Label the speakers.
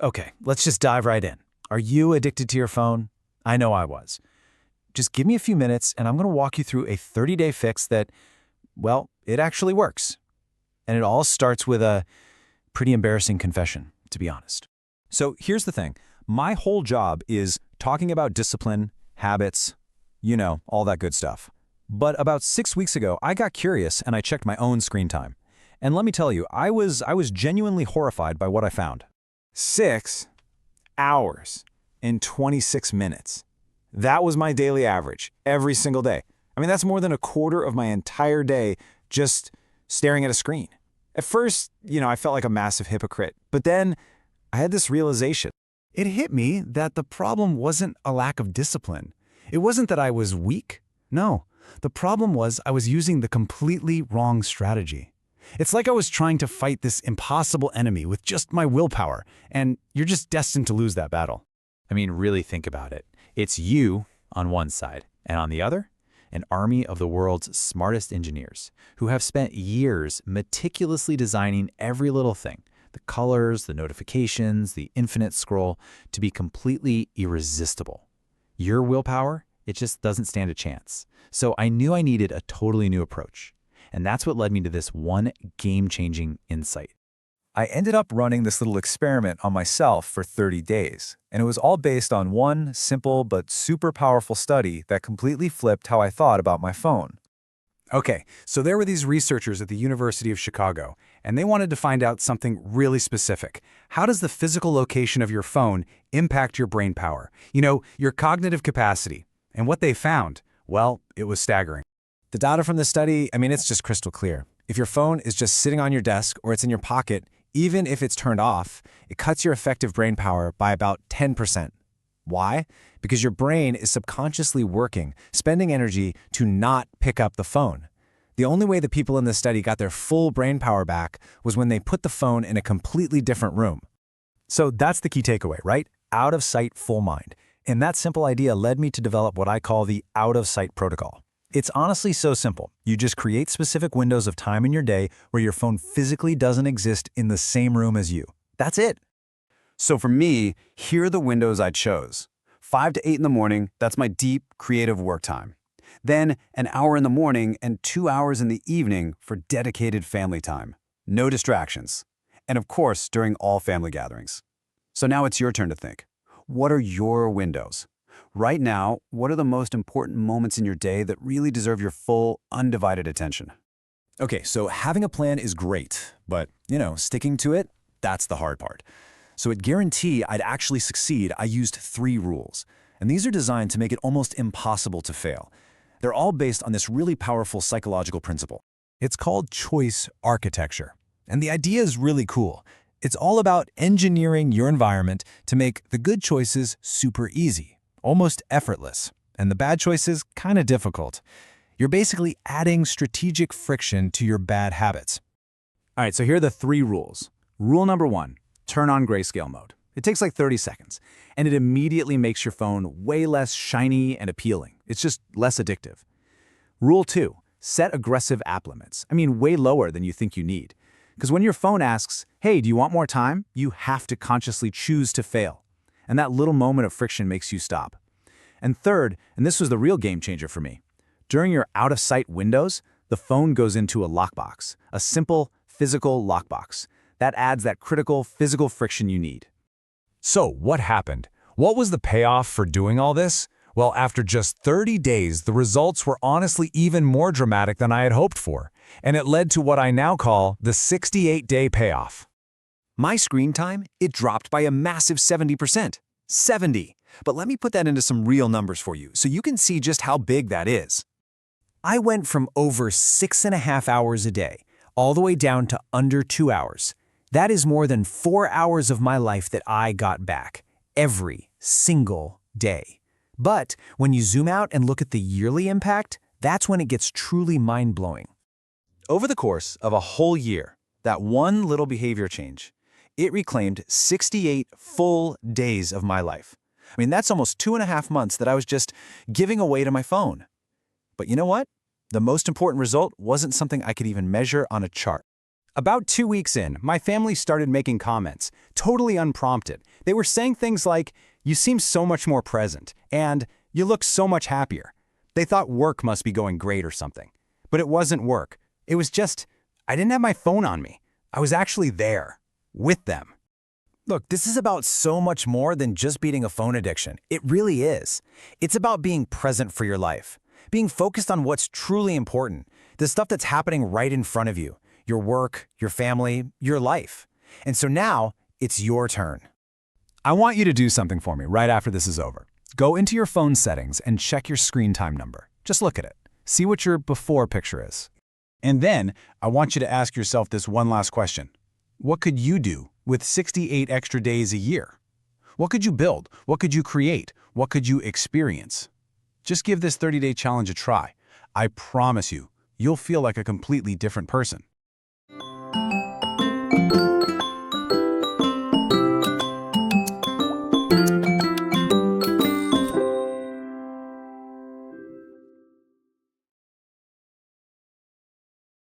Speaker 1: Okay, let's just dive right in. Are you addicted to your phone? I know I was. Just give me a few minutes and I'm going to walk you through a 30-day fix that, well, it actually works. And it all starts with a pretty embarrassing confession, to be honest.
Speaker 2: So here's the thing. My whole job is talking about discipline, habits, all that good stuff. But about 6 weeks ago, I got curious and I checked my own screen time. And let me tell you, I was genuinely horrified by what I found.
Speaker 3: 6 hours and 26 minutes. That was my daily average every single day. I mean, that's more than a quarter of my entire day just staring at a screen. At first, I felt like a massive hypocrite, but then I had this realization.
Speaker 1: It hit me that the problem wasn't a lack of discipline. It wasn't that I was weak. No, the problem was I was using the completely wrong strategy. It's like I was trying to fight this impossible enemy with just my willpower, and you're just destined to lose that battle.
Speaker 2: I mean, really think about it. It's you on one side, and on the other, an army of the world's smartest engineers who have spent years meticulously designing every little thing, the colors, the notifications, the infinite scroll, to be completely irresistible. Your willpower, it just doesn't stand a chance. So I knew I needed a totally new approach. And that's what led me to this one game-changing insight. I ended up running this little experiment on myself for 30 days, and it was all based on one simple but super powerful study that completely flipped how I thought about my phone.
Speaker 1: Okay, so there were these researchers at the University of Chicago, and they wanted to find out something really specific. How does the physical location of your phone impact your brain power? Your cognitive capacity. And what they found, well, it was staggering.
Speaker 3: The data from this study, it's just crystal clear. If your phone is just sitting on your desk or it's in your pocket, even if it's turned off, it cuts your effective brain power by about 10%. Why? Because your brain is subconsciously working, spending energy to not pick up the phone. The only way the people in this study got their full brain power back was when they put the phone in a completely different room.
Speaker 1: So that's the key takeaway, right? Out of sight, full mind. And that simple idea led me to develop what I call the out of sight protocol. It's honestly so simple. You just create specific windows of time in your day where your phone physically doesn't exist in the same room as you. That's it.
Speaker 4: So for me, here are the windows I chose. 5 to 8 in the morning, that's my deep, creative work time. Then an hour in the morning and 2 hours in the evening for dedicated family time. No distractions. And of course, during all family gatherings. So now it's your turn to think. What are your windows? Right now, what are the most important moments in your day that really deserve your full, undivided attention?
Speaker 3: Okay, so having a plan is great, but, sticking to it, that's the hard part. So to guarantee I'd actually succeed, I used 3 rules. And these are designed to make it almost impossible to fail. They're all based on this really powerful psychological principle.
Speaker 1: It's called choice architecture. And the idea is really cool. It's all about engineering your environment to make the good choices super easy, almost effortless, and the bad choices kind of difficult. You're basically adding strategic friction to your bad habits.
Speaker 2: All right, so here are the 3 rules. Rule number 1, turn on grayscale mode. It takes like 30 seconds, and it immediately makes your phone way less shiny and appealing. It's just less addictive. Rule 2, set aggressive app limits. Way lower than you think you need. Because when your phone asks, hey, do you want more time? You have to consciously choose to fail. And that little moment of friction makes you stop. And third, and this was the real game changer for me, during your out-of-sight windows, the phone goes into a lockbox, a simple physical lockbox. That adds that critical physical friction you need.
Speaker 5: So what happened? What was the payoff for doing all this? Well, after just 30 days, the results were honestly even more dramatic than I had hoped for, and it led to what I now call the 68-day payoff.
Speaker 3: My screen time, it dropped by a massive 70%. 70! But let me put that into some real numbers for you so you can see just how big that is. I went from over 6.5 hours a day, all the way down to under 2 hours. That is more than 4 hours of my life that I got back, every single day. But when you zoom out and look at the yearly impact, that's when it gets truly mind-blowing.
Speaker 2: Over the course of a whole year, that one little behavior change, it reclaimed 68 full days of my life. That's almost 2.5 months that I was just giving away to my phone. But you know what? The most important result wasn't something I could even measure on a chart.
Speaker 3: About 2 weeks in, my family started making comments, totally unprompted. They were saying things like, "You seem so much more present," and "You look so much happier." They thought work must be going great or something. But it wasn't work. It was just, I didn't have my phone on me. I was actually there, with them.
Speaker 1: Look, this is about so much more than just beating a phone addiction. It really is. It's about being present for your life, being focused on what's truly important, the stuff that's happening right in front of you, your work, your family, your life. And so now, it's your turn.
Speaker 3: I want you to do something for me right after this is over. Go into your phone settings and check your screen time number. Just look at it. See what your before picture is. And then, I want you to ask yourself this one last question. What could you do with 68 extra days a year? What could you build? What could you create? What could you experience? Just give this 30-day challenge a try. I promise you, you'll feel like a completely different person.